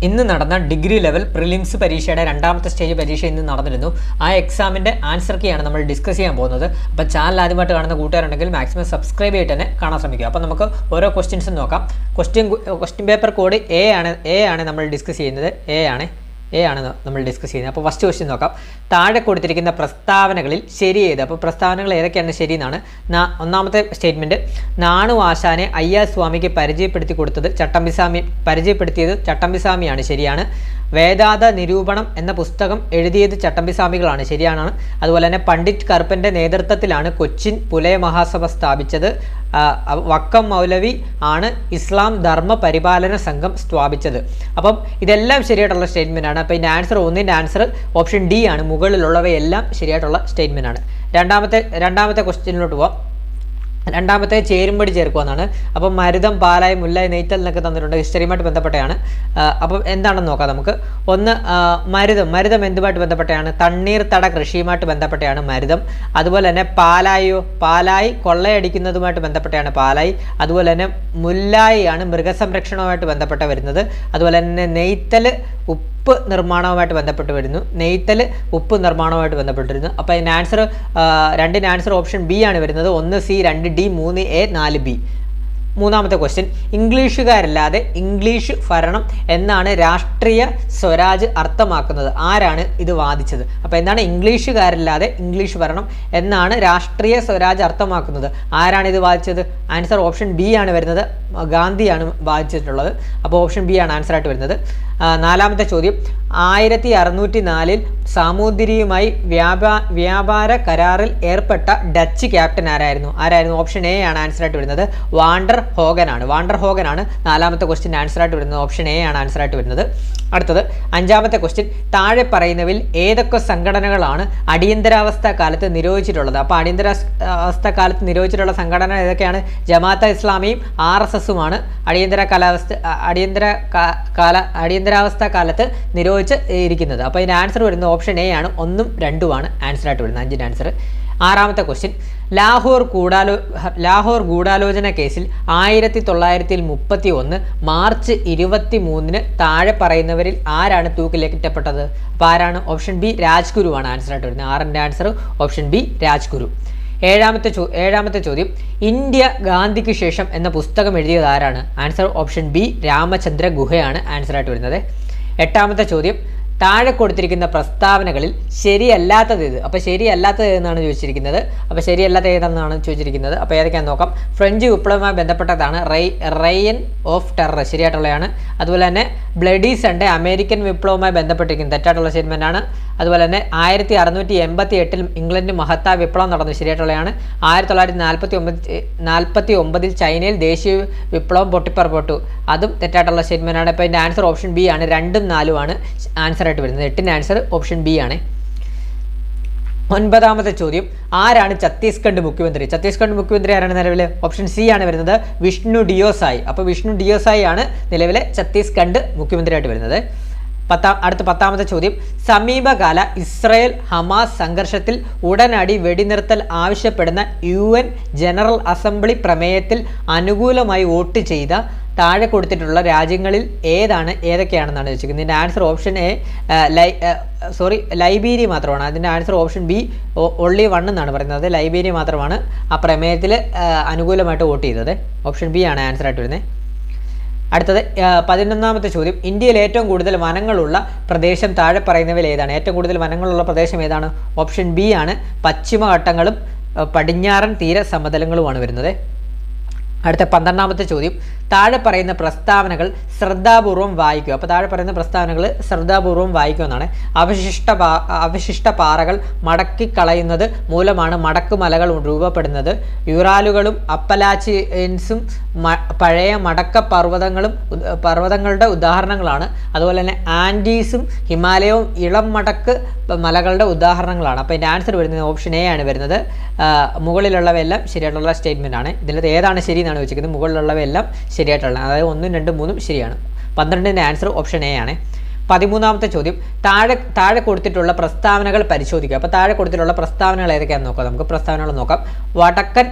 ഇന്ന് നടന്ന degree level prelims പരീക്ഷയുടെ രണ്ടാമത്തെ സ്റ്റേജ് പരീക്ഷ ഇന്ന് നടന്നിരുന്നു. ആ എക്സാമിൻ്റെ ആൻസർ കീയാണ് നമ്മൾ ഡിസ്കസ് ചെയ്യാൻ പോകുന്നത്. അപ്പോൾ ചാനൽ ആദ്യമായിട്ട് കാണുന്ന കൂട്ടുകാരുണ്ടെങ്കിൽ മാക്സിമം സബ്സ്ക്രൈബ് ചെയ്തിട്ട് തന്നെ കാണാൻ ശ്രമിക്കുക. അപ്പോൾ നമുക്ക് ഓരോ ക്വസ്റ്റ്യൻസും നോക്കാം. ക്വസ്റ്റ്യൻ പേപ്പർ കോഡ് എ ആണ് നമ്മൾ ഡിസ്കസ് ചെയ്യുന്നത്. എ ആണ് നമ്മൾ ഡിസ്കസ് ചെയ്യുന്നത്. അപ്പോൾ ഫസ്റ്റ് ക്വസ്റ്റ്യൻ നോക്കാം. താഴെ കൊടുത്തിരിക്കുന്ന പ്രസ്താവനകളിൽ ശരി ഏത്? അപ്പോൾ പ്രസ്താവനകൾ ഏതൊക്കെയാണ് ശരി എന്നാണ്. ഒന്നാമത്തെ സ്റ്റേറ്റ്മെൻറ്റ്, നാണു ആശാനെ അയ്യാസ്വാമിക്ക് പരിചയപ്പെടുത്തിയത് ചട്ടമ്പിസ്വാമിയാണ്, ശരിയാണ്. വേദാന്ത നിരൂപണം എന്ന പുസ്തകം എഴുതിയത് ചട്ടമ്പിസ്വാമികളാണ്, ശരിയാണ്. അതുപോലെ തന്നെ പണ്ഡിറ്റ് കറുപ്പൻ്റെ നേതൃത്വത്തിലാണ് കൊച്ചിൻ പുലയ മഹാസഭ സ്ഥാപിച്ചത്. വക്കം മൗലവി ആണ് ഇസ്ലാം ധർമ്മ പരിപാലന സംഘം സ്ഥാപിച്ചത്. അപ്പം ഇതെല്ലാം ശരിയായിട്ടുള്ള സ്റ്റേറ്റ്മെൻ്റ് ആണ്. അപ്പോൾ ഇതിൻ്റെ ആൻസർ ഒന്നിൻ്റെ ആൻസർ ഓപ്ഷൻ ഡി ആണ്. മുകളിലുള്ളവയെല്ലാം ശരിയായിട്ടുള്ള സ്റ്റേറ്റ്മെൻ്റ് ആണ്. രണ്ടാമത്തെ ക്വസ്റ്റ്യനിലോട്ട് പോവാം. രണ്ടാമത്തെ ചേരുംപടി ചേർക്കുക എന്നാണ്. അപ്പം മരുതം, പാലായി, മുല്ലായി, നെയ്ത്തൽ എന്നൊക്കെ തന്നിട്ടുണ്ട്, ഹിസ്റ്ററിയുമായിട്ട് ബന്ധപ്പെട്ടാണ്. അപ്പം എന്താണെന്ന് നോക്കാം നമുക്ക്. ഒന്ന്, മരുതം എന്തുമായിട്ട് ബന്ധപ്പെട്ടാണ്? തണ്ണീർത്തട കൃഷിയുമായിട്ട് ബന്ധപ്പെട്ടാണ് മരുതം. അതുപോലെ തന്നെ പാലായി കൊള്ളയടിക്കുന്നതുമായിട്ട് ബന്ധപ്പെട്ടാണ് പാലായി. അതുപോലെ തന്നെ മുല്ലായി ആണ് മൃഗസംരക്ഷണവുമായിട്ട് ബന്ധപ്പെട്ട് വരുന്നത്. അതുപോലെ തന്നെ നെയ്ത്തൽ ഉപ്പ് നിർമ്മാണവുമായിട്ട് ബന്ധപ്പെട്ട് വരുന്നു. അപ്പോൾ അതിൻ്റെ ആൻസർ രണ്ടിൻ്റെ ആൻസർ ഓപ്ഷൻ ബി ആണ് വരുന്നത്. 1 സി, 2 ഡി, 3 എ, 4 ബി. മൂന്നാമത്തെ ക്വസ്റ്റ്യൻ, ഇംഗ്ലീഷുകാരല്ലാതെ ഇംഗ്ലീഷ് ഭരണം എന്നാണ് രാഷ്ട്രീയ സ്വരാജ് അർത്ഥമാക്കുന്നത്? ആരാണ് ഇത് വാദിച്ചത്? അപ്പോൾ എന്താണ് ഇംഗ്ലീഷുകാരല്ലാതെ ഇംഗ്ലീഷ് ഭരണം എന്നാണ് രാഷ്ട്രീയ സ്വരാജ് അർത്ഥമാക്കുന്നത്? ആരാണ് ഇത് വാദിച്ചത്? ആൻസർ ഓപ്ഷൻ ബി ആണ് വരുന്നത്. ഗാന്ധിയാണ് വാദിച്ചിട്ടുള്ളത്. അപ്പോൾ ഓപ്ഷൻ ബി ആണ് ആൻസറായിട്ട് വരുന്നത്. നാലാമത്തെ ചോദ്യം, 1604 സാമൂതിരിയുമായി വ്യാപാര കരാറിൽ ഏർപ്പെട്ട ഡച്ച് ക്യാപ്റ്റൻ ആരായിരുന്നു? ഓപ്ഷൻ എ ആണ് ആൻസറായിട്ട് വരുന്നത്. വാണ്ടർ ഹോഗൻ ആണ് നാലാമത്തെ ക്വസ്റ്റ്യൻ ആൻസറായിട്ട് വരുന്നത്. ഓപ്ഷൻ എ ആണ് ആൻസറായിട്ട് വരുന്നത്. അടുത്തത് അഞ്ചാമത്തെ ക്വസ്റ്റ്യൻ, താഴെ പറയുന്നവയിൽ ഏതൊക്കെ സംഘടനകളാണ് അടിയന്തരാവസ്ഥ കാലത്ത് നിരോധിച്ചിട്ടുള്ളത്? അപ്പോൾ അടിയന്തരാവസ്ഥ കാലത്ത് നിരോധിച്ചിട്ടുള്ള സംഘടന ഏതൊക്കെയാണ്? ജമാഅത്തെ ഇസ്ലാമിയും RSSുമാണ് അടിയന്തരാവസ്ഥ കാലത്ത് നിരോധിച്ച് ഇരിക്കുന്നത്. അപ്പോൾ ഇതിൻ്റെ ആൻസർ വരുന്നത് ഓപ്ഷൻ എ ആണ്. 1ഉം 2ഉം ആണ് ആൻസറായിട്ട് വരുന്നത്, 5ൻ്റെ ആൻസർ. ആറാമത്തെ ക്വസ്റ്റ്യൻ, ലാഹോർ ഗൂഢാലോചന കേസിൽ 1931 മാർച്ച് 23 താഴെ പറയുന്നവരിൽ ആരാണ് തൂക്കിലേറ്റപ്പെട്ടത്? അപ്പോൾ ആരാണ്? ഓപ്ഷൻ ബി രാജ്ഗുരുവാണ് ആൻസറായിട്ട് വരുന്നത്. 6ൻ്റെ ആൻസർ ഓപ്ഷൻ ബി രാജ്ഗുരു. ഏഴാമത്തെ ചോദ്യം, ഇന്ത്യ ഗാന്ധിക്ക് ശേഷം എന്ന പുസ്തകം എഴുതിയത് ആരാണ്? ആൻസർ ഓപ്ഷൻ ബി രാമചന്ദ്ര ഗുഹയാണ് ആൻസറായിട്ട് വരുന്നത്. എട്ടാമത്തെ ചോദ്യം, താഴെ കൊടുത്തിരിക്കുന്ന പ്രസ്താവനകളിൽ ശരിയല്ലാത്തത് ഏത്? അപ്പോൾ ശരിയല്ലാത്തത് ഏതെന്നാണ് ചോദിച്ചിരിക്കുന്നത്. അപ്പോൾ ശരിയല്ലാത്ത ഏതെന്നാണ് ചോദിച്ചിരിക്കുന്നത്. അപ്പോൾ ഏതൊക്കെയാണെന്ന് നോക്കാം. ഫ്രഞ്ച് വിപ്ലവവുമായി ബന്ധപ്പെട്ടതാണ് റെയിൻ ഓഫ് ടെറർ, ശരിയായിട്ടുള്ളതാണ്. അതുപോലെ തന്നെ ബ്ലഡി സൺഡേ അമേരിക്കൻ വിപ്ലവവുമായി ബന്ധപ്പെട്ടിരിക്കുന്നത്, തെറ്റായിട്ടുള്ള സ്റ്റേറ്റ്മെൻ്റ് ആണ്. അതുപോലെ തന്നെ 1688 ഇംഗ്ലണ്ടിൽ മഹത്തായ വിപ്ലവം നടന്നു, ശരിയായിട്ടുള്ളതാണ്. 1949 ചൈനയിൽ ദേശീയ വിപ്ലവം പൊട്ടിപ്പുറപ്പെട്ടു, അതും തെറ്റായിട്ടുള്ള സ്റ്റേറ്റ്മെൻ്റ് ആണ്. അപ്പോൾ ഇതിൻ്റെ ആൻസർ ഓപ്ഷൻ ബി ആണ്. 2ഉം 4ഉം ആണ് ആൻസറായിട്ട് വരുന്നത്. 8ൻ്റെ ആൻസർ ഓപ്ഷൻ ബി ആണ്. ഒൻപതാമത്തെ ചോദ്യം, ആരാണ് ഛത്തീസ്ഗഡ് മുഖ്യമന്ത്രി ആരാണ് നിലവിലെ? ഓപ്ഷൻ സി ആണ് വരുന്നത്, വിഷ്ണു ഡിയോസായി. അപ്പോൾ വിഷ്ണു ഡിയോസായി ആണ് നിലവിലെ ഛത്തീസ്ഗഡ് മുഖ്യമന്ത്രിയായിട്ട് വരുന്നത്. അടുത്ത 10ാമത്തെ ചോദ്യം, സമീപകാല ഇസ്രായേൽ ഹമാസ് സംഘർഷത്തിൽ ഉടനടി വെടിനിർത്തൽ ആവശ്യപ്പെടുന്ന UN ജനറൽ അസംബ്ലി പ്രമേയത്തിൽ അനുകൂലമായി വോട്ട് ചെയ്ത താഴെ കൊടുത്തിട്ടുള്ള രാജ്യങ്ങളിൽ ഏതൊക്കെയാണെന്നാണ് ചോദിച്ചിരിക്കുന്നത്. ഇതിൻ്റെ ആൻസർ ഓപ്ഷൻ എ ലൈബീരിയ മാത്രമാണ്. അതിൻ്റെ ആൻസർ ഓപ്ഷൻ ബി only 1 എന്നാണ് പറയുന്നത്. ലൈബീരിയ മാത്രമാണ് ആ പ്രമേയത്തിൽ അനുകൂലമായിട്ട് വോട്ട് ചെയ്തത്. ഓപ്ഷൻ ബി ആണ് ആൻസറായിട്ട് വരുന്നത്. അടുത്തത് 11ാമത്തെ ചോദ്യം, ഇന്ത്യയിൽ ഏറ്റവും കൂടുതൽ വനങ്ങളുള്ള പ്രദേശം താഴെ പറയുന്നവയിൽ ഏതാണ്? ഏറ്റവും കൂടുതൽ വനങ്ങളുള്ള പ്രദേശം ഏതാണ്? ഓപ്ഷൻ ബി ആണ്. പശ്ചിമഘട്ടങ്ങളും പടിഞ്ഞാറൻ തീര സമതലങ്ങളുമാണ് വരുന്നത്. അടുത്ത 12ാമത്തെ ചോദ്യം, താഴെ പറയുന്ന പ്രസ്താവനകൾ ശ്രദ്ധാപൂർവം വായിക്കുക. അപ്പോൾ താഴെ പറയുന്ന പ്രസ്താവനകൾ ശ്രദ്ധാപൂർവം വായിക്കുക എന്നാണ്. അവശിഷ്ട പാറകൾ മടക്കിക്കളയുന്നത് മൂലമാണ് മടക്കുമലകൾ രൂപപ്പെടുന്നത്. യുറാലുകളും അപ്പലാച്ചിയൻസും പഴയ മടക്ക പർവ്വതങ്ങളുടെ ഉദാഹരണങ്ങളാണ്. അതുപോലെ തന്നെ ആൻഡീസും ഹിമാലയവും ഇളം മടക്ക് മലകളുടെ ഉദാഹരണങ്ങളാണ്. അപ്പോൾ ഇതിൻ്റെ ആൻസർ വരുന്നത് ഓപ്ഷൻ എ ആണ് വരുന്നത്. മുകളിലുള്ളവയെല്ലാം ശരിയായിട്ടുള്ള സ്റ്റേറ്റ്മെൻ്റ് ആണ്. ഇതിൽ ഏതാണ് ശരി എന്നാണ് ചോദിക്കുന്നത്. മുകളിലുള്ളവയെല്ലാം ശരിയായിട്ടുള്ള, അതായത് 1ഉം 2ഉം 3ഉം ശരിയാണ്. 12ൻ്റെ ആൻസർ ഓപ്ഷൻ എ ആണ്. 13ാമത്തെ ചോദ്യം, താഴെ കൊടുത്തിട്ടുള്ള പ്രസ്താവനകൾ പരിശോധിക്കുക. അപ്പോൾ താഴെ കൊടുത്തിട്ടുള്ള പ്രസ്താവനകൾ ഏതൊക്കെയാണെന്ന് നോക്കാം. നമുക്ക് പ്രസ്താവനകൾ നോക്കാം. വടക്കൻ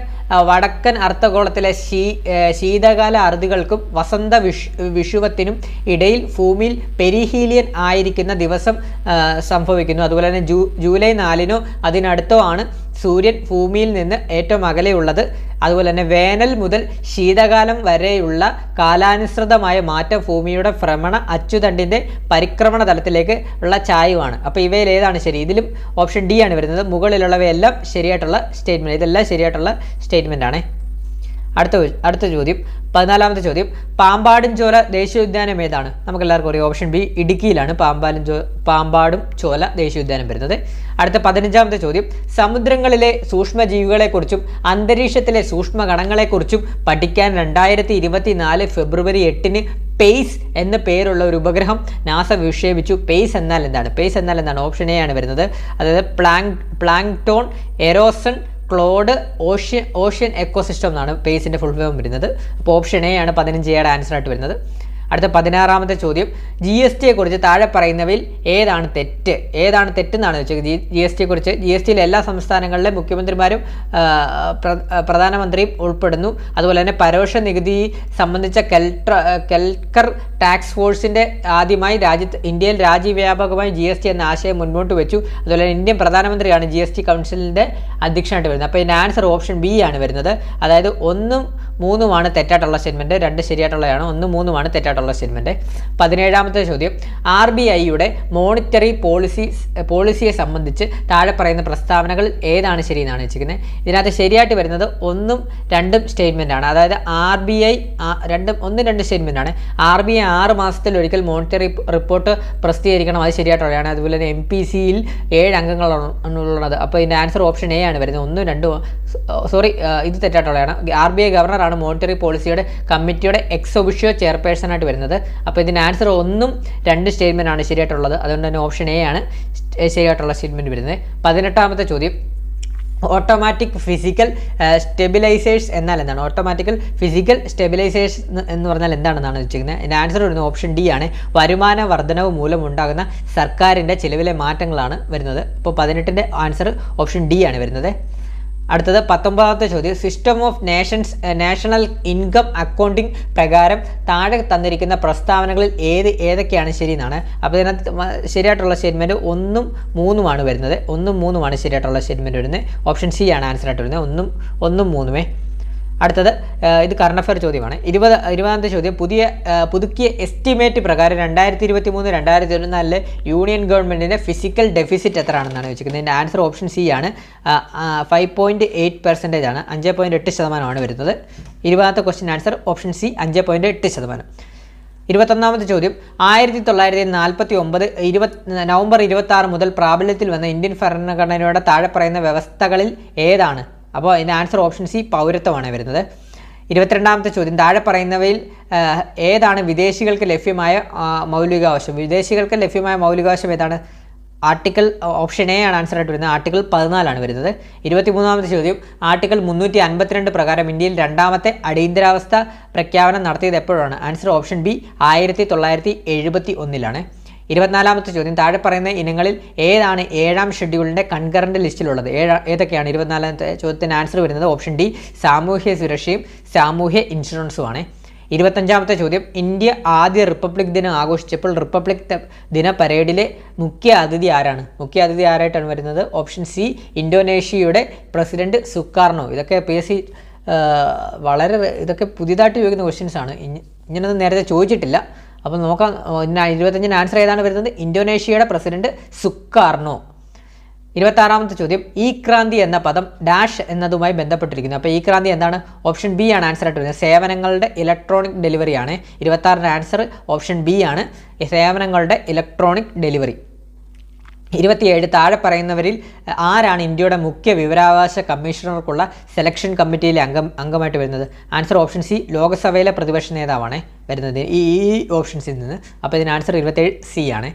വടക്കൻ അർദ്ധഗോളത്തിലെ ശീതകാല അറുതികൾക്കും വസന്ത വിഷുവത്തിനും ഇടയിൽ ഭൂമിയിൽ പെരിഹീലിയൻ ആയിരിക്കുന്ന ദിവസം സംഭവിക്കുന്നു. അതുപോലെ തന്നെ ജൂലൈ 4-നോ അതിനടുത്തോ ആണ് സൂര്യൻ ഭൂമിയിൽ നിന്ന് ഏറ്റവും അകലെയുള്ളത്. അതുപോലെ തന്നെ വേനൽ മുതൽ ശീതകാലം വരെയുള്ള കാലാനുസൃതമായ മാറ്റം ഭൂമിയുടെ ഭ്രമണ അച്ചുതണ്ടിൻ്റെ പരിക്രമണ തലത്തിലേക്ക് ഉള്ള ചായ്വാണ്. അപ്പോൾ ഇവയിൽ ഏതാണ് ശരി? ഇതിലും ഓപ്ഷൻ ഡി ആണ് വരുന്നത്. മുകളിലുള്ളവയെല്ലാം ശരിയായിട്ടുള്ള സ്റ്റേറ്റ്മെൻറ്റ്, ഇതെല്ലാം ശരിയായിട്ടുള്ള സ്റ്റേറ്റ്മെൻ്റ് ആണ്. അടുത്ത ചോദ്യം, 14ാമത്തെ ചോദ്യം, പാമ്പാടും ചോല ദേശീയോദ്യാനം ഏതാണ്? നമുക്കെല്ലാവർക്കും അറിയാം, ഓപ്ഷൻ ബി ഇടുക്കിയിലാണ് പാമ്പാടും ചോല ദേശീയോദ്യാനം വരുന്നത്. അടുത്ത 15ാമത്തെ ചോദ്യം, സമുദ്രങ്ങളിലെ സൂക്ഷ്മജീവികളെക്കുറിച്ചും അന്തരീക്ഷത്തിലെ സൂക്ഷ്മകണങ്ങളെക്കുറിച്ചും പഠിക്കാൻ 2024 ഫെബ്രുവരി 8-ന് പേസ് എന്ന പേരുള്ള ഒരു ഉപഗ്രഹം നാസ വിക്ഷേപിച്ചു. പേസ് എന്നാൽ എന്താണ്? ഓപ്ഷൻ എ ആണ് വരുന്നത്. അതായത് പ്ലാങ്ക്ടോൺ എറോസൺ ക്ലോഡ് ഓഷ്യൻ എക്കോസിസ്റ്റം എന്നാണ് പേസിൻ്റെ ഫുൾ ഫോം വരുന്നത്. അപ്പോൾ ഓപ്ഷൻ എ ആണ് 15 ആൻസർ ആയിട്ട് വരുന്നത്. അടുത്ത 16ാമത്തെ ചോദ്യം, GST കുറിച്ച് താഴെ പറയുന്നവയിൽ ഏതാണ് തെറ്റെന്നാണ് വെച്ചത്. GST കുറിച്ച് GSTയിലെ എല്ലാ സംസ്ഥാനങ്ങളിലെ മുഖ്യമന്ത്രിമാരും പ്രധാനമന്ത്രിയും ഉൾപ്പെടുന്നു. അതുപോലെ തന്നെ പരോക്ഷ നികുതി സംബന്ധിച്ച കെൽക്കർ ടാക്സ് ഫോഴ്സിൻ്റെ ആദ്യമായി ഇന്ത്യയിൽ രാജ്യവ്യാപകമായി GST എന്ന ആശയം മുൻപോട്ട് വെച്ചു. അതുപോലെ തന്നെ ഇന്ത്യൻ പ്രധാനമന്ത്രിയാണ് GST കൗൺസിലിൻ്റെ അധ്യക്ഷനായിട്ട് വരുന്നത്. അപ്പോൾ ഇതിൻ്റെ ആൻസർ ഓപ്ഷൻ ബി ആണ് വരുന്നത്. അതായത് 1ഉം 3ഉമാണ് തെറ്റായിട്ടുള്ള സ്റ്റേറ്റ്മെൻറ്റ്, 2 ശരിയായിട്ടുള്ളതാണ്. 1ഉം 3ഉമാണ് തെറ്റായിട്ടുള്ള സ്റ്റേറ്റ്മെൻറ്റ്. 17ാമത്തെ ചോദ്യം, RBIയുടെ മോണിറ്ററി പോളിസിയെ സംബന്ധിച്ച് താഴെ പറയുന്ന പ്രസ്താവനകൾ ഏതാണ് ശരി എന്നാണ് വെച്ചിരിക്കുന്നത്. ഇതിനകത്ത് ശരിയായിട്ട് വരുന്നത് 1ഉം 2ഉം സ്റ്റേറ്റ്മെൻ്റ് ആണ്. അതായത് RBI 1, 2 സ്റ്റേറ്റ്മെൻ്റ് ആണ്. RBI 6 മാസത്തിലൊരിക്കൽ മോണിറ്ററി റിപ്പോർട്ട് പ്രസിദ്ധീകരിക്കണം, അത് ശരിയായിട്ടുള്ളതാണ്. അതുപോലെ തന്നെ MPCയിൽ 7 അംഗങ്ങളാണുള്ളത്. അപ്പോൾ ഇതിൻ്റെ ആൻസർ ഓപ്ഷൻ എ ആണ് വരുന്നത്. 1ഉം 2ഉം ഇത് തെറ്റായിട്ടുള്ളതാണ്. RBI ഗവർണറാണ് മോണിറ്ററി പോളിസിയുടെ കമ്മിറ്റിയുടെ എക്സ് ഒഫിഷ്യോ ചെയർപേഴ്സണായിട്ട് വരുന്നത്. അപ്പോൾ ഇതിൻ്റെ ആൻസർ 1ഉം 2 സ്റ്റേറ്റ്മെൻ്റ് ആണ് ശരിയായിട്ടുള്ളത്. അതുകൊണ്ട് തന്നെ ഓപ്ഷൻ എ ആണ് ശരിയായിട്ടുള്ള സ്റ്റേറ്റ്മെൻറ്റ് വരുന്നത്. 18ാമത്തെ ചോദ്യം, ഓട്ടോമാറ്റിക് ഫിസിക്കൽ സ്റ്റെബിലൈസേഴ്സ് എന്നാൽ എന്താണ്? ഓട്ടോമാറ്റിക്കൽ ഫിസിക്കൽ സ്റ്റെബിലൈസേഴ്സ് എന്ന് പറഞ്ഞാൽ എന്താണെന്നാണ് വെച്ചിരിക്കുന്നത്. ഇതിൻ്റെ ആൻസർ വരുന്നത് ഓപ്ഷൻ ഡി ആണ്. വരുമാന വർധനവ് മൂലം ഉണ്ടാകുന്ന സർക്കാരിൻ്റെ ചിലവിലെ മാറ്റങ്ങളാണ് വരുന്നത്. അപ്പോൾ 18ൻ്റെ ആൻസർ ഓപ്ഷൻ ഡി ആണ് വരുന്നത്. അടുത്തത് 19ാമത്തെ ചോദ്യം, system of national income accounting പ്രകാരം താഴെ തന്നിരിക്കുന്ന പ്രസ്താവനകളിൽ ഏതൊക്കെയാണ് ശരി എന്നാണ്. അപ്പോൾ ഇതിനകത്ത് ശരിയായിട്ടുള്ള സ്റ്റേറ്റ്മെൻറ്റ് 1ഉം 3ഉമാണ് വരുന്നത്. 1ഉം 3ഉമാണ് ശരിയായിട്ടുള്ള സ്റ്റേറ്റ്മെൻറ്റ് വരുന്നത്. ഓപ്ഷൻ സി ആണ് ആൻസർ ആയിട്ട് വരുന്നത്. 1ഉം 3ഉമേ. അടുത്തത് ഇത് കറണ്ട് അഫയർ ചോദ്യമാണ്. 20ാമത്തെ ചോദ്യം, പുതുക്കിയ എസ്റ്റിമേറ്റ് പ്രകാരം 2023-2024 യൂണിയൻ ഗവൺമെൻറ്റിൻ്റെ ഫിസിക്കൽ ഡെഫിസിറ്റ് എത്രയാണെന്നാണ് വെച്ചിരിക്കുന്നത്. ഇതിൻ്റെ ആൻസർ ഓപ്ഷൻ സി ആണ്. 5.8% ആണ്. 5.8% വരുന്നത്. 20ാമത്തെ ക്വസ്റ്റ്യൻ ആൻസർ ഓപ്ഷൻ സി 5.8%. 21ാമത്തെ ചോദ്യം, 1949 നവംബർ 26 മുതൽ പ്രാബല്യത്തിൽ വന്ന ഇന്ത്യൻ ഭരണഘടനയുടെ താഴെ പറയുന്ന വ്യവസ്ഥകളിൽ ഏതാണ്? അപ്പോൾ ഇതിൻ്റെ ആൻസർ ഓപ്ഷൻ സി പൗരത്വമാണ് വരുന്നത്. 22ാമത്തെ ചോദ്യം, താഴെ പറയുന്നവയിൽ ഏതാണ് വിദേശികൾക്ക് ലഭ്യമായ മൗലികാവകാശം ഏതാണ്? ആർട്ടിക്കിൾ ഓപ്ഷൻ എ ആണ് ആൻസർ ആയിട്ട് വരുന്നത്. ആർട്ടിക്കിൾ 14 ആണ് വരുന്നത്. 23ാമത്തെ ചോദ്യം, ആർട്ടിക്കിൾ 352 പ്രകാരം ഇന്ത്യയിൽ 2ാമത്തെ അടിയന്തരാവസ്ഥ പ്രഖ്യാപനം നടത്തിയത് എപ്പോഴാണ്? ആൻസർ ഓപ്ഷൻ ബി 1971 24ാമത്തെ ചോദ്യം, താഴെ പറയുന്ന ഇനങ്ങളിൽ ഏതാണ് 7ാം ഷെഡ്യൂളിൻ്റെ കൺകറൻറ്റ് ലിസ്റ്റിലുള്ളത്? ഏതൊക്കെയാണ്? 24ാമത്തെ ചോദ്യത്തിന് ആൻസർ വരുന്നത് ഓപ്ഷൻ ഡി സാമൂഹ്യ സുരക്ഷയും സാമൂഹ്യ ഇൻഷുറൻസുമാണ്. 25ാമത്തെ ചോദ്യം, ഇന്ത്യ ആദ്യ റിപ്പബ്ലിക് ദിനം ആഘോഷിച്ചപ്പോൾ റിപ്പബ്ലിക് ദിന പരേഡിലെ മുഖ്യ അതിഥി ആരായിട്ടാണ് വരുന്നത്? ഓപ്ഷൻ സി ഇന്തോനേഷ്യയുടെ പ്രസിഡന്റ് സുകാർണോ. ഇതൊക്കെ PSC ഇതൊക്കെ പുതിയതായിട്ട് ചോദിക്കുന്ന ക്വസ്റ്റ്യൻസ് ആണ്. ഇങ്ങനൊന്നും നേരത്തെ ചോദിച്ചിട്ടില്ല. അപ്പോൾ നോക്കാം. 25ന് ആൻസർ ഏതാണ് വരുന്നത്? ഇന്തോനേഷ്യയുടെ പ്രസിഡന്റ് സുകാർണോ. 26ാമത്തെ ചോദ്യം, ഈ ക്രാന്തി എന്ന പദം ഡാഷ് എന്നതുമായി ബന്ധപ്പെട്ടിരിക്കുന്നു. അപ്പോൾ ഈ ക്രാന്തി എന്താണ്? ഓപ്ഷൻ ബി ആണ് ആൻസർ ആയിട്ട് വരുന്നത്. സേവനങ്ങളുടെ ഇലക്ട്രോണിക് ഡെലിവറി ആണ്. 26ന്റെ ആൻസർ ഓപ്ഷൻ ബി ആണ്, സേവനങ്ങളുടെ ഇലക്ട്രോണിക് ഡെലിവറി. 27, താഴെ പറയുന്നവരിൽ ആരാണ് ഇന്ത്യയുടെ മുഖ്യ വിവരാവകാശ കമ്മീഷണർക്കുള്ള സെലക്ഷൻ കമ്മിറ്റിയിലെ അംഗമായിട്ട് വരുന്നത്? ആൻസർ ഓപ്ഷൻ സി ലോക്സഭയിലെ പ്രതിപക്ഷ നേതാവാണ് വരുന്നത് ഈ ഓപ്ഷൻസിൽ നിന്ന്. അപ്പോൾ ഇതിന് ആൻസർ 27 സി ആണ്.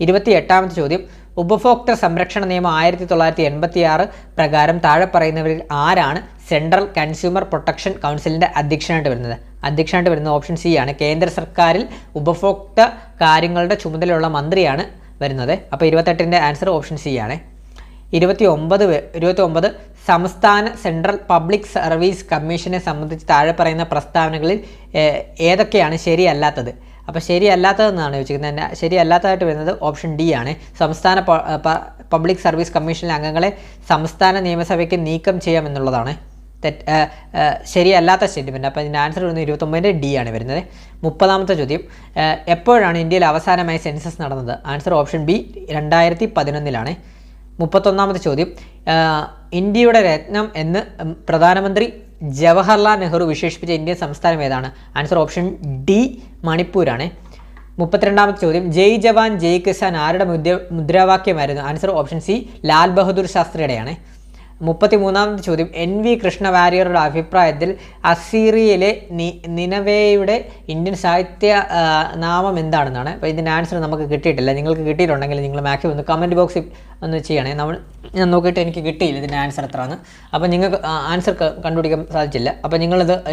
28ാമത്തെ ചോദ്യം, ഉപഭോക്തൃ സംരക്ഷണ നിയമം 1986 പ്രകാരം താഴെ പറയുന്നവരിൽ ആരാണ് സെൻട്രൽ കൺസ്യൂമർ പ്രൊട്ടക്ഷൻ കൗൺസിലിൻ്റെ അധ്യക്ഷനായിട്ട് വരുന്നത്? ഓപ്ഷൻ സി ആണ്. കേന്ദ്ര സർക്കാരിൽ ഉപഭോക്തൃ കാര്യങ്ങളുടെ ചുമതലയുള്ള മന്ത്രിയാണ് വരുന്നത്. അപ്പോൾ 28ൻ്റെ ആൻസർ ഓപ്ഷൻ സി ആണ്. 29 സംസ്ഥാന സെൻട്രൽ പബ്ലിക് സർവീസ് കമ്മീഷനെ സംബന്ധിച്ച് താഴെ പറയുന്ന പ്രസ്താവനകളിൽ ഏതൊക്കെയാണ് ശരിയല്ലാത്തത്? അപ്പോൾ ശരിയല്ലാത്തതെന്നാണ് ചോദിച്ചിരിക്കുന്നത്. ശരിയല്ലാത്തതായിട്ട് വരുന്നത് ഓപ്ഷൻ ഡി ആണ്. സംസ്ഥാന പബ്ലിക് സർവീസ് കമ്മീഷനിലെ അംഗങ്ങളെ സംസ്ഥാന നിയമസഭയ്ക്ക് നീക്കം ചെയ്യാമെന്നുള്ളതാണ് ശരിയല്ലാത്ത സ്റ്റേറ്റ്മെൻറ്റ്. അപ്പോൾ ഇതിൻ്റെ ആൻസർ വരുന്നത് 29 ഡി ആണ് വരുന്നത്. 30ാമത്തെ ചോദ്യം, എപ്പോഴാണ് ഇന്ത്യയിൽ അവസാനമായി സെൻസസ് നടന്നത്? ആൻസർ ഓപ്ഷൻ ബി 2011 31ാമത്തെ ചോദ്യം, ഇന്ത്യയുടെ രത്നം എന്ന് പ്രധാനമന്ത്രി ജവഹർലാൽ നെഹ്റു വിശേഷിപ്പിച്ച ഇന്ത്യൻ സംസ്ഥാനം ഏതാണ്? ആൻസർ ഓപ്ഷൻ ഡി മണിപ്പൂരാണ്. 32ാമത്തെ ചോദ്യം, ജയ് ജവാൻ ജയ് കിസാൻ ആരുടെ മുദ്രാവാക്യമായിരുന്നു? Answer option C Lal Bahadur ശാസ്ത്രിയുടെയാണ്. 33ാമത്തെ ചോദ്യം, NV കൃഷ്ണ വാര്യരുടെ അഭിപ്രായത്തിൽ അസീറിയയിലെ നിനവേയുടെ ഇന്ത്യൻ സാഹിത്യ നാമം എന്താണെന്നാണ്. അപ്പോൾ ഇതിൻ്റെ ആൻസർ നമുക്ക് കിട്ടിയിട്ടില്ല. നിങ്ങൾക്ക് കിട്ടിയിട്ടുണ്ടെങ്കിൽ നിങ്ങൾ മാക്സിമം ഒന്ന് കമൻറ്റ് ബോക്സിൽ ഒന്ന് ചെയ്യണേ. ഞാൻ നോക്കിയിട്ട് എനിക്ക് കിട്ടിയില്ല ഇതിൻ്റെ ആൻസർ എത്രയാണ്. അപ്പോൾ നിങ്ങൾക്ക് ആൻസർ കണ്ടുപിടിക്കാൻ സാധിച്ചില്ല. അപ്പോൾ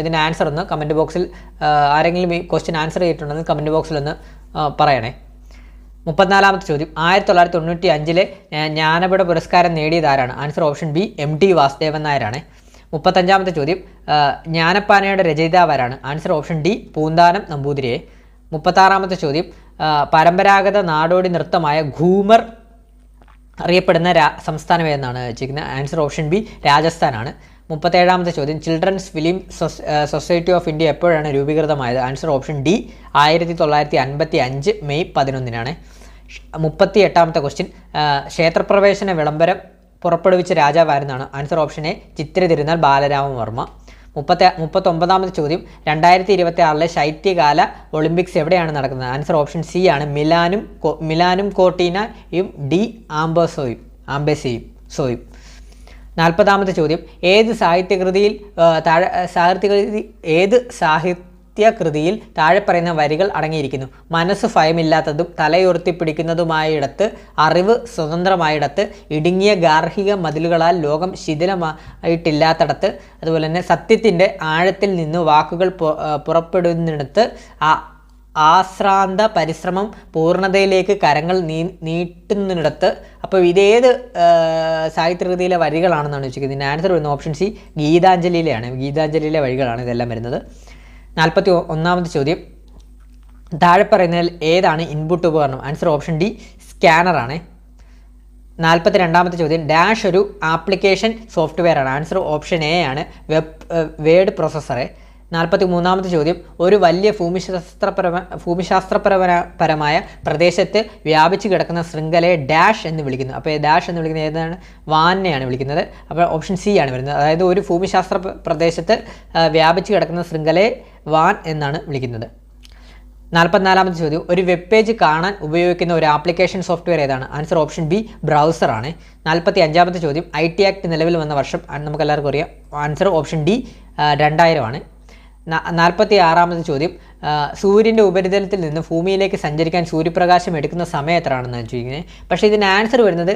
ഇതിൻ്റെ ആൻസർ ഒന്ന് കമൻറ്റ് ബോക്സിൽ ആരെങ്കിലും ഈ ക്വസ്റ്റ്യൻ ആൻസർ ചെയ്തിട്ടുണ്ടെങ്കിൽ കമൻറ്റ് ബോക്സിലൊന്ന് പറയണേ. 34ാമത്തെ ചോദ്യം, 1995 ജ്ഞാനപീഠ പുരസ്കാരം നേടിയതാരാണ്? Answer option B MT Vasudevan നായരാണ്. 35ാമത്തെ ചോദ്യം, ജ്ഞാനപ്പാനയുടെ രചയിതാവാരാണ്? ആൻസർ ഓപ്ഷൻ ഡി പൂന്താനം നമ്പൂതിരിയെ. 36ാമത്തെ ചോദ്യം, പരമ്പരാഗത നാടോടി നൃത്തമായ ഘൂമർ അറിയപ്പെടുന്ന സംസ്ഥാനം ഏതെന്നാണ് ചോദിക്കുന്നത്? ആൻസർ ഓപ്ഷൻ ബി രാജസ്ഥാനാണ്. 37ാമത്തെ ചോദ്യം, children's film society of India എപ്പോഴാണ് രൂപീകൃതമായത്? ആൻസർ ഓപ്ഷൻ ഡി 1955 മെയ് 11 38ാമത്തെ ക്വസ്റ്റ്യൻ, ക്ഷേത്രപ്രവേശന വിളംബരം പുറപ്പെടുവിച്ച രാജാവായിരുന്നാണ്? Answer option A Chithira Thirunal Balarama Varma. 39ാമത്തെ ചോദ്യം, 2026 ശൈത്യകാല ഒളിമ്പിക്സ് എവിടെയാണ് നടക്കുന്നത്? ആൻസർ ഓപ്ഷൻ സി ആണ് മിലാനും കോർട്ടീനയും ഡി ആംബേസയും. 40ാമത്തെ ചോദ്യം, ഏത് സാഹിത്യകൃതിയിൽ താഴെ പറയുന്ന വരികൾ അടങ്ങിയിരിക്കുന്നു? മനസ്സ് ഭയമില്ലാത്തതും തലയുയർത്തിപ്പിടിക്കുന്നതുമായിടത്ത്, അറിവ് സ്വതന്ത്രമായിടത്ത്, ഇടുങ്ങിയ ഗാർഹിക മതിലുകളാൽ ലോകം ശിഥിലമായിട്ടില്ലാത്തടത്ത്, അതുപോലെ തന്നെ സത്യത്തിൻ്റെ ആഴത്തിൽ നിന്ന് വാക്കുകൾ പുറപ്പെടുന്നിടത്ത്, ആശ്രാന്ത പരിശ്രമം പൂർണ്ണതയിലേക്ക് കരങ്ങൾ നീട്ടുന്നിടത്ത്. അപ്പോൾ ഇതേത് സാഹിത്യകൃതിയിലെ വരികളാണെന്നാണ് ചോദിക്കുന്നത്? ഇതിൻ്റെ ആൻസർ വരുന്നത് ഓപ്ഷൻ സി ഗീതാഞ്ജലിയിലെ വരികളാണ് ഇതെല്ലാം വരുന്നത്. 41ാമത്തെ ചോദ്യം, താഴെ പറയുന്നതിൽ ഏതാണ് ഇൻപുട്ട് ഉപകരണം? ആൻസർ ഓപ്ഷൻ ഡി സ്കാനറാണ്. 42ാമത്തെ ചോദ്യം, ഡാഷ് ഒരു ആപ്ലിക്കേഷൻ സോഫ്റ്റ്വെയർ ആണ്? ആൻസർ ഓപ്ഷൻ എ ആണ് വേഡ് പ്രോസസ്സറെ. 43ാമത്തെ ചോദ്യം, ഒരു വലിയ ഭൂമിശാസ്ത്രപരമായ പ്രദേശത്ത് വ്യാപിച്ചു കിടക്കുന്ന ശൃംഖലയെ ഡാഷ് എന്ന് വിളിക്കുന്നു. അപ്പോൾ ഡാഷ് എന്ന് വിളിക്കുന്നത് ഏതാണ്? വാനെയാണ് വിളിക്കുന്നത്. അപ്പോൾ ഓപ്ഷൻ സി ആണ് വരുന്നത്. അതായത് ഒരു ഭൂമിശാസ്ത്ര പ്രദേശത്ത് വ്യാപിച്ചു കിടക്കുന്ന ശൃംഖലയെ വാൻ എന്നാണ് വിളിക്കുന്നത്. 44ാമത്തെ ചോദ്യം, ഒരു വെബ് പേജ് കാണാൻ ഉപയോഗിക്കുന്ന ഒരു ആപ്ലിക്കേഷൻ സോഫ്റ്റ്വെയർ ഏതാണ്? ആൻസർ ഓപ്ഷൻ ബി ബ്രൗസറാണ്. 45ാമത്തെ ചോദ്യം, IT ആക്ട് നിലവിൽ വന്ന വർഷം നമുക്കെല്ലാവർക്കും അറിയാം. ആൻസർ ഓപ്ഷൻ ഡി 2000 ആണ്. 46ാമത്തെ ചോദ്യം, സൂര്യൻ്റെ ഉപരിതലത്തിൽ നിന്ന് ഭൂമിയിലേക്ക് സഞ്ചരിക്കാൻ സൂര്യപ്രകാശം എടുക്കുന്ന സമയം എത്രയാണെന്ന് ചോദിക്കുന്നത്. പക്ഷേ ഇതിന് ആൻസർ വരുന്നത്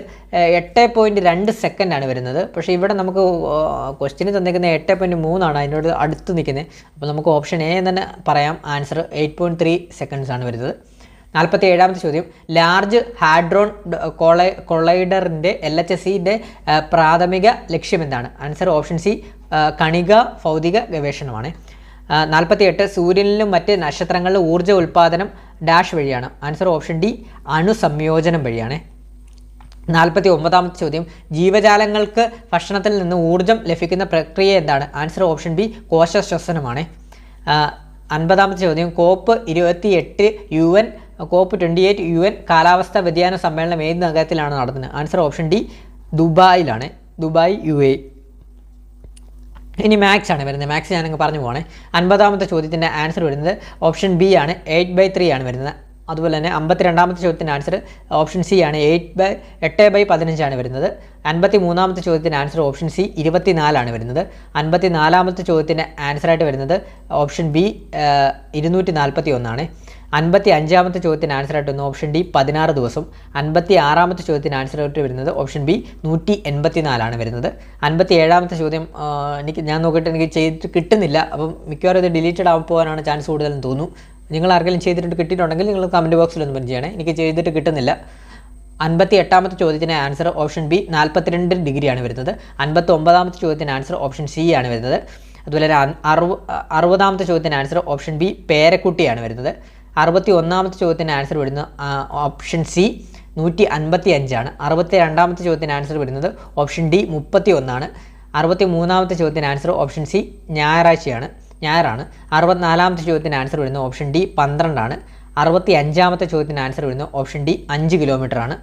8.2 സെക്കൻഡാണ് വരുന്നത്. പക്ഷേ ഇവിടെ നമുക്ക് ക്വസ്റ്റ്യന് തന്നിരിക്കുന്നത് 8.3 അതിനോട് അടുത്ത് നിൽക്കുന്നത്. അപ്പോൾ നമുക്ക് ഓപ്ഷൻ എ എന്ന് തന്നെ പറയാം. ആൻസർ 8.3 സെക്കൻഡ്സ് ആണ് വരുന്നത്. 47ാമത്തെ ചോദ്യം, ലാർജ് ഹാഡ്രോൺ കൊളൈഡറിൻ്റെ LHCൻ്റെ പ്രാഥമിക ലക്ഷ്യം എന്താണ്? ആൻസർ ഓപ്ഷൻ സി കണിക ഭൗതിക ഗവേഷണമാണ്. 48, സൂര്യനിലും മറ്റ് നക്ഷത്രങ്ങളിലും ഊർജ്ജ ഉൽപ്പാദനം ഡാഷ് വഴിയാണ്? ആൻസർ ഓപ്ഷൻ ഡി അണുസംയോജനം വഴിയാണ്. 49ാമത്തെ ചോദ്യം, ജീവജാലങ്ങൾക്ക് ഭക്ഷണത്തിൽ നിന്ന് ഊർജ്ജം ലഭിക്കുന്ന പ്രക്രിയ എന്താണ്? ആൻസർ ഓപ്ഷൻ ബി കോശശ്വസനമാണ്. 50ാമത്തെ ചോദ്യം, COP28 UN കാലാവസ്ഥാ വ്യതിയാന സമ്മേളനം ഏത് നഗരത്തിലാണ് നടത്തുന്നത്? ആൻസർ ഓപ്ഷൻ ഡി ദുബായിലാണ്. Dubai UAE. ഇനി മാത്സ് ആണ് വരുന്നത്. മാത്സ് ഞാനങ്ങ് പറഞ്ഞു പോകണേ. 50ാമത്തെ ചോദ്യത്തിൻ്റെ ആൻസർ വരുന്നത് ഓപ്ഷൻ ബി ആണ് 8/3 ആണ് വരുന്നത്. അതുപോലെ തന്നെ 52ാമത്തെ ചോദ്യത്തിൻ്റെ ആൻസർ ഓപ്ഷൻ സി ആണ് 8/15 ആണ് വരുന്നത്. 53ാമത്തെ ചോദ്യത്തിൻ്റെ ആൻസർ ഓപ്ഷൻ സി 24 ആണ് വരുന്നത്. 54ാമത്തെ ചോദ്യത്തിൻ്റെ ആൻസറായിട്ട് വരുന്നത് ഓപ്ഷൻ ബി 241 ആണ്. 55ാമത്തെ ചോദ്യത്തിന് ആൻസറായിട്ട് വരുന്നത് ഓപ്ഷൻ ഡി 16 ദിവസം. 56ാമത്തെ ചോദ്യത്തിന് ആൻസറായിട്ട് വരുന്നത് ഓപ്ഷൻ ബി 184 ആണ് വരുന്നത്. 57ാമത്തെ ചോദ്യം ഞാൻ നോക്കിയിട്ട് എനിക്ക് ചെയ്തിട്ട് കിട്ടുന്നില്ല. അപ്പം മിക്കവാറും ഇത് ഡിലീറ്റഡ് ആവാൻ പോകാനാണ് ചാൻസ് കൂടുതലെന്ന് തോന്നുന്നു. നിങ്ങൾ ആർക്കെങ്കിലും ചെയ്തിട്ട് കിട്ടിയിട്ടുണ്ടെങ്കിൽ നിങ്ങൾ കമൻറ്റ് ബോക്സിൽ ഒന്ന് ചെയ്യണേ. എനിക്ക് ചെയ്തിട്ട് കിട്ടുന്നില്ല. 58ാമത്തെ ചോദ്യത്തിന് ആൻസർ ഓപ്ഷൻ ബി 42 ഡിഗ്രിയാണ് വരുന്നത്. 59ാമത്തെ ചോദ്യത്തിന് ആൻസർ ഓപ്ഷൻ സി ആണ് വരുന്നത്. അതുപോലെ 60ാമത്തെ ചോദ്യത്തിന് ആൻസർ ഓപ്ഷൻ ബി പേരക്കുട്ടിയാണ് വരുന്നത്. 61ാമത്തെ ചോദ്യത്തിന് ആൻസർ വരുന്ന ഓപ്ഷൻ സി 155 ആണ്. 62ാമത്തെ ചോദ്യത്തിന് ആൻസർ വരുന്നത് ഓപ്ഷൻ ഡി 31 ആണ്. 63ാമത്തെ ചോദ്യത്തിന് ആൻസർ ഓപ്ഷൻ സി ഞായറാണ്. 64ാമത്തെ ചോദ്യത്തിന് ആൻസർ വരുന്നത് ഓപ്ഷൻ ഡി 12 ആണ്. 65ാമത്തെ ചോദ്യത്തിന് ആൻസർ വരുന്നത് ഓപ്ഷൻ ഡി 5 കിലോമീറ്റർ ആണ്.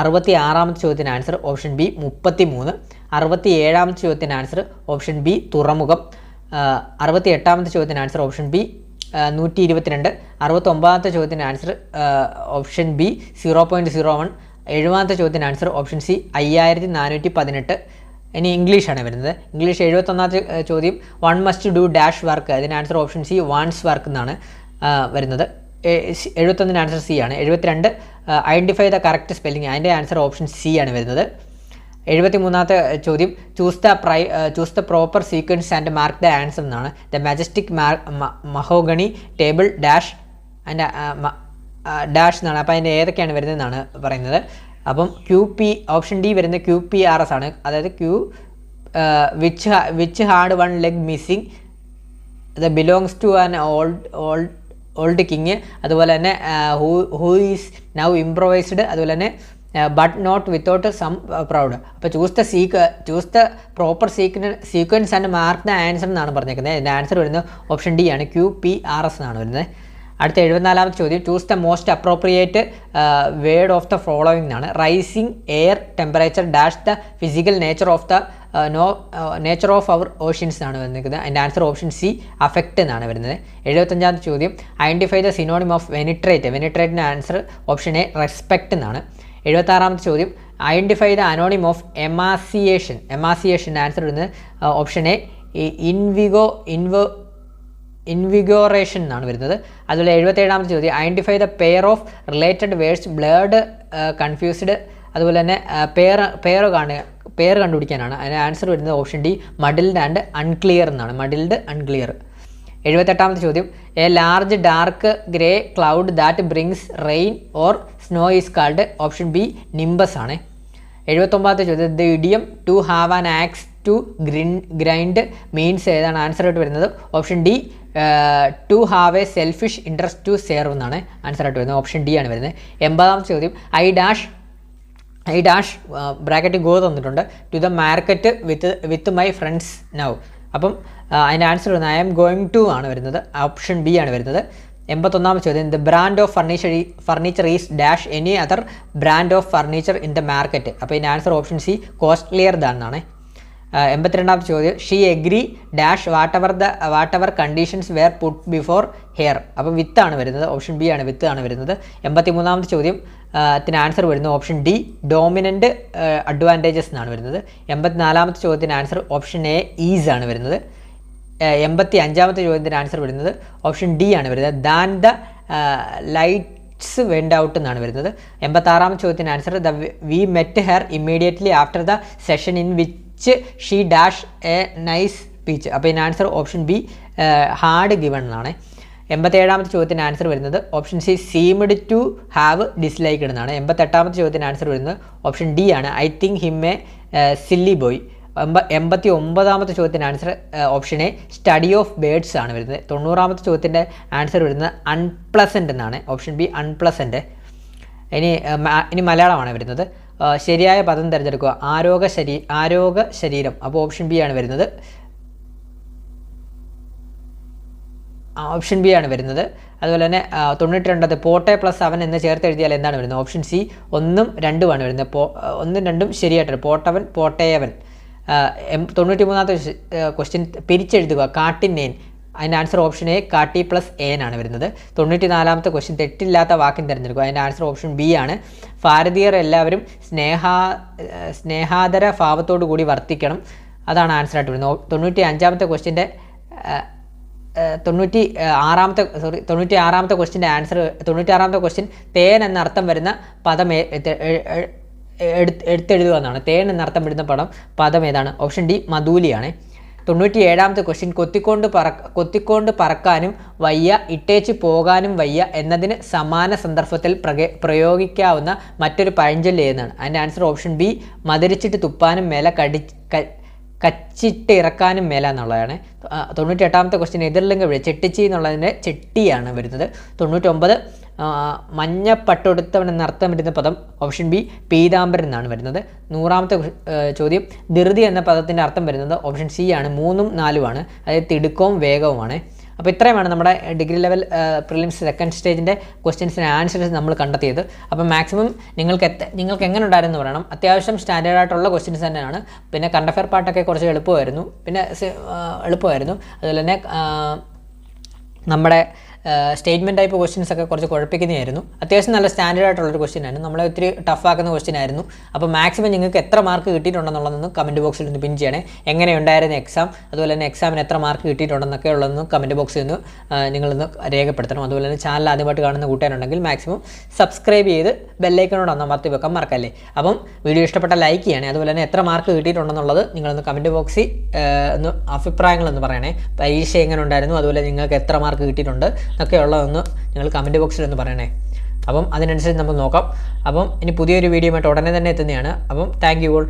66ാമത്തെ ചോദ്യത്തിന് ആൻസർ ഓപ്ഷൻ ബി 33. 67ാമത്തെ ചോദ്യത്തിന് ആൻസർ ഓപ്ഷൻ ബി തുറമുഖം. 68ാമത്തെ ചോദ്യത്തിന് ആൻസർ ഓപ്ഷൻ ബി 122. 69ാമത്തെ ചോദ്യത്തിന് ആൻസർ ഓപ്ഷൻ ബി 0.01. 70ാമത്തെ ചോദ്യത്തിന് ആൻസർ ഓപ്ഷൻ സി 5418. ഇനി ഇംഗ്ലീഷാണ് വരുന്നത്. ഇംഗ്ലീഷ് 71ാമത്തെ ചോദ്യം one must do dash work. അതിന് answer option C one's work എന്നാണ് വരുന്നത്. 71 ആൻസർ സി ആണ്. 72 ഐഡൻറ്റിഫൈ ദ കറക്റ്റ് സ്പെല്ലിംഗ്. അതിൻ്റെ ആൻസർ ഓപ്ഷൻ സി ആണ് വരുന്നത്. 73ാമത്തെ ചോദ്യം choose the proper sequence and mark the answer എന്നാണ്. The majestic mahogany table dash അതിൻ്റെ ഡാഷ് എന്നാണ്. അപ്പോൾ അതിൻ്റെ ഏതൊക്കെയാണ് വരുന്നതെന്നാണ് പറയുന്നത്. അപ്പം QP ഓപ്ഷൻ ഡി വരുന്നത് QPRS ആണ്. അതായത് which had one leg missing the belongs to an old king. അതുപോലെ തന്നെ ഹൂ ഈസ് നൗ ഇംപ്രൊവൈസ്ഡ്. അതുപോലെ തന്നെ but not without some proud. അപ്പോൾ choose the proper sequence and mark the answer എന്നാണ് പറഞ്ഞേക്കുന്നത്. അതിൻ്റെ ആൻസർ വരുന്നത് ഓപ്ഷൻ ഡി ആണ്. QPRS എന്നാണ് വരുന്നത്. അടുത്ത 74ാമത്തെ ചോദ്യം choose the most appropriate word of the following എന്നാണ്. Rising air temperature dash the physical nature of our oceans എന്നാണ് വന്നിരിക്കുന്നത്. അതിൻ്റെ ആൻസർ ഓപ്ഷൻ സി അഫക്റ്റ് എന്നാണ് വരുന്നത്. 75ാമത്തെ ചോദ്യം identify the synonym of venerate. വെനിട്രേറ്റിൻ്റെ ആൻസർ ഓപ്ഷൻ എ റെസ്പെക്റ്റ് എന്നാണ്. 76ാമത്തെ ചോദ്യം ഐഡൻറ്റിഫൈ ദ അനോണിം ഓഫ് എമാസിയേഷൻ ആൻസർ വരുന്നത് ഓപ്ഷൻ എ ഇൻവിഗോറേഷൻ എന്നാണ് വരുന്നത്. അതുപോലെ 77ാമത്തെ ചോദ്യം identify the pair of related words blurred confused. അതുപോലെ തന്നെ പെയർ കണ്ടുപിടിക്കാനാണ്. അതിന് ആൻസർ വരുന്നത് option D muddled and unclear എന്നാണ്. Muddled unclear. 78ാമത്തെ ചോദ്യം a large dark grey cloud that brings rain or snow is called. Option B nimbus ആണ്. 79ാമത്തെ ചോദ്യം the idiom to have an axe to grind means ഏതാണ് answer ആയിട്ട് വരുന്നത്. Option D to have a selfish interest to serve എന്നാണ് answer ആയിട്ട് വരുന്നത്. Option D ആണ് വരുന്നത്. 80ാമത്തെ ചോദ്യം ഐ ഡാഷ് ബ്രാക്കറ്റ് ഗോ തന്നിട്ടുണ്ട് to the market with my friends now. അപ്പം അതിൻ്റെ ആൻസർ വരുന്നത് ഐ ആം ഗോയിങ് ടു ആണ് വരുന്നത്. ഓപ്ഷൻ ബി ആണ് വരുന്നത്. 81ാമത്തെ ചോദ്യം the brand of furniture is dash any other brand of furniture in the market. അപ്പോൾ ഇതിൻ്റെ ആൻസർ ഓപ്ഷൻ സി കോസ്റ്റ്ലിയർ എന്നാണ്. 82ാമത്തെ ചോദ്യം she agree dash whatever conditions were put before her. അപ്പോൾ വിത്ത് ആണ് വരുന്നത്. ഓപ്ഷൻ ബി ആണ് വിത്ത് ആണ് വരുന്നത്. 83ാമത്തെ ചോദ്യം ത്തിന് ആൻസർ വരുന്നത് ഓപ്ഷൻ ഡി ഡോമിനൻ്റ് അഡ്വാൻറ്റേജസ് എന്നാണ് വരുന്നത്. 84ാമത്തെ ചോദ്യത്തിന് ആൻസർ ഓപ്ഷൻ എ ഈസ് ആണ് വരുന്നത്. 85ാമത്തെ ചോദ്യത്തിന് ആൻസർ വരുന്നത് ഓപ്ഷൻ ഡി ആണ് വരുന്നത്. Then the lights went out എന്നാണ് വരുന്നത്. 86ാമത്തെ ചോദ്യത്തിന് answer the we met her immediately after the session in which she dash a nice speech. അപ്പോൾ ഇതിന് answer option B had given എന്നാണ്. 87ാമത്തെ ചോദ്യത്തിന് ആൻസർ വരുന്നത് option C seemed to have disliked എന്നാണ്. 88ാമത്തെ ചോദ്യത്തിന് ആൻസർ വരുന്നത് ഓപ്ഷൻ ഡി ആണ് I think him a silly boy. 89ാമത്തെ ചോദ്യത്തിന് answer option A study of birds ആണ് വരുന്നത്. 90ാമത്തെ ചോദ്യത്തിൻ്റെ ആൻസർ വരുന്നത് അൺപ്ലസൻറ്റ് എന്നാണ്. Option B unpleasant. ഇനി മലയാളമാണ് വരുന്നത്. ശരിയായ പദം തിരഞ്ഞെടുക്കുക. ആരോഗ്യ ശരീരം. അപ്പോൾ ഓപ്ഷൻ ബി ആണ് വരുന്നത്. ഓപ്ഷൻ ബി ആണ് വരുന്നത്. അതുപോലെ തന്നെ 92 പോട്ടെ പ്ലസ് അവൻ എന്ന് ചേർത്ത് എഴുതിയാൽ എന്താണ് വരുന്നത്. ഓപ്ഷൻ സി 1ഉം 2ഉം ആണ് വരുന്നത്. 1ഉം 2ഉം ശരിയായിട്ടുണ്ട്. പോട്ടവൻ പോട്ടേയവൻ. 93ാമത്തെ ക്വസ്റ്റ്യൻ പിരിച്ചെഴുതുക. കാട്ടിനേൻ. അതിൻ്റെ ആൻസർ ഓപ്ഷൻ എ കാട്ടി പ്ലസ് എൻ ആണ് വരുന്നത്. 94ാമത്തെ ക്വസ്റ്റ്യൻ തെറ്റില്ലാത്ത വാക്യം തിരഞ്ഞെടുക്കുക. അതിൻ്റെ ആൻസർ ഓപ്ഷൻ ബി ആണ്. ഭാരതീയർ എല്ലാവരും സ്നേഹാദര ഭാവത്തോടു കൂടി വർത്തിക്കണം. അതാണ് ആൻസർ ആയിട്ട് വരുന്നത്. 95ാമത്തെ ക്വസ്റ്റ്യൻ്റെ 96ാമത്തെ ക്വസ്റ്റ്യൻ്റെ ആൻസർ 96ാമത്തെ ക്വസ്റ്റ്യൻ തേൻ എന്നർത്ഥം വരുന്ന പദം എടുത്തെഴുതുക എന്നാണ്. തേൻ എന്നർത്ഥം വരുന്ന പദം ഏതാണ്. ഓപ്ഷൻ ഡി മധൂലിയാണ്. 97ാമത്തെ ക്വസ്റ്റ്യൻ കൊത്തിക്കൊണ്ട് പറക്കാനും വയ്യ ഇട്ടേച്ച് പോകാനും വയ്യ എന്നതിന് സമാന സന്ദർഭത്തിൽ പ്രയോഗിക്കാവുന്ന മറ്റൊരു പഴഞ്ചൊല്ല് ഏതാണ്? അതിൻ്റെ ആൻസർ ഓപ്ഷൻ ബി മധുരിച്ചിട്ട് തുപ്പാനും മേലെ കച്ചിട്ട് ഇറക്കാനും മേല എന്നുള്ളതാണ്. 98ാമത്തെ ക്വസ്റ്റ്യൻ എതിർലിംഗ വിളി ചെട്ടിച്ചി എന്നുള്ളതിൻ്റെ ചെട്ടിയാണ് വരുന്നത്. 99 മഞ്ഞപ്പട്ടൊടുത്തവൻ എന്നർത്ഥം വരുന്ന പദം ഓപ്ഷൻ ബി പീതാംബരൻ എന്നാണ് വരുന്നത്. 100ാമത്തെ ചോദ്യം ധൃതി എന്ന പദത്തിൻ്റെ അർത്ഥം വരുന്നത് ഓപ്ഷൻ സി ആണ്. 3ഉം 4ഉമാണ്, അതായത് തിടുക്കവും വേഗവുമാണ്. അപ്പോൾ ഇത്രയുമാണ് നമ്മുടെ ഡിഗ്രി ലെവൽ പ്രിലിംസ് സെക്കൻഡ് സ്റ്റേജിൻ്റെ ക്വസ്റ്റ്യൻസിന് ആൻസേഴ്സ് നമ്മൾ കണ്ടെത്തിയത്. അപ്പോൾ മാക്സിമം നിങ്ങൾക്ക് എങ്ങനെ ഉണ്ടായിരുന്നു പറയണം. അത്യാവശ്യം സ്റ്റാൻഡേർഡ് ആയിട്ടുള്ള ക്വസ്റ്റ്യൻസ് തന്നെയാണ്. പിന്നെ കറണ്ട് അഫെയർ പാർട്ടൊക്കെ കുറച്ച് എളുപ്പമായിരുന്നു. അതുപോലെ തന്നെ നമ്മുടെ സ്റ്റേറ്റ്മെൻറ്റ് ടൈപ്പ് ക്വസ്റ്റ്യൻസ് ഒക്കെ കുറച്ച് കുഴപ്പിക്കുന്നതായിരുന്നു. അത്യാവശ്യം നല്ല സ്റ്റാൻഡേർഡ് ആയിട്ടുള്ളൊരു ക്വസ്റ്റ്യൻ ആയിരുന്നു. നമ്മളെ ഒത്തിരി ടഫാക്കുന്ന ക്വസ്റ്റ്യൻ ആയിരുന്നു. അപ്പോൾ മാക്സിമം നിങ്ങൾക്ക് എത്ര മാർക്ക് കിട്ടിയിട്ടുണ്ടെന്നുള്ളതൊന്ന് കമൻറ്റ് ബോക്സിൽ ഒന്ന് പിൻ ചെയ്യണേ. എങ്ങനെ ഉണ്ടായിരുന്ന എക്സാം, അതുപോലെ തന്നെ എക്സാമിന് എത്ര മാർക്ക് കിട്ടിയിട്ടുണ്ടെന്നൊക്കെ ഉള്ളതൊന്ന് കമൻറ്റ് ബോക്സിൽ നിന്ന് നിങ്ങളൊന്ന് രേഖപ്പെടുത്തണം. അതുപോലെ തന്നെ ചാനൽ ആദ്യമായിട്ട് കാണുന്ന കൂട്ടുകാരുണ്ടെങ്കിൽ മാക്സിമം സബ്സ്ക്രൈബ് ചെയ്ത് ബെല്ലൈക്കനോട് ഒന്ന് അമർത്തി വെക്കാൻ മറക്കല്ലേ. അപ്പം വീഡിയോ ഇഷ്ടപ്പെട്ട ലൈക്ക് ചെയ്യണേ. അതുപോലെ തന്നെ എത്ര മാർക്ക് കിട്ടിയിട്ടുണ്ടെന്നുള്ളത് നിങ്ങളൊന്ന് കമൻറ്റ് ബോക്സിൽ ഒന്ന് അഭിപ്രായങ്ങളൊന്ന് പറയണേ. പരീക്ഷ എങ്ങനെ ഉണ്ടായിരുന്നു, അതുപോലെ നിങ്ങൾക്ക് എത്ര മാർക്ക് കിട്ടിയിട്ടുണ്ട് എന്നൊക്കെ ഉള്ളതൊന്ന് നിങ്ങൾ കമൻറ്റ് ബോക്സിൽ ഒന്ന് പറയണേ. അപ്പം അതിനനുസരിച്ച് നമുക്ക് നോക്കാം. അപ്പം ഇനി പുതിയൊരു വീഡിയോ ആയിട്ട് ഉടനെ തന്നെ എത്തുന്നതാണ്. അപ്പം താങ്ക് യു ഓൾ.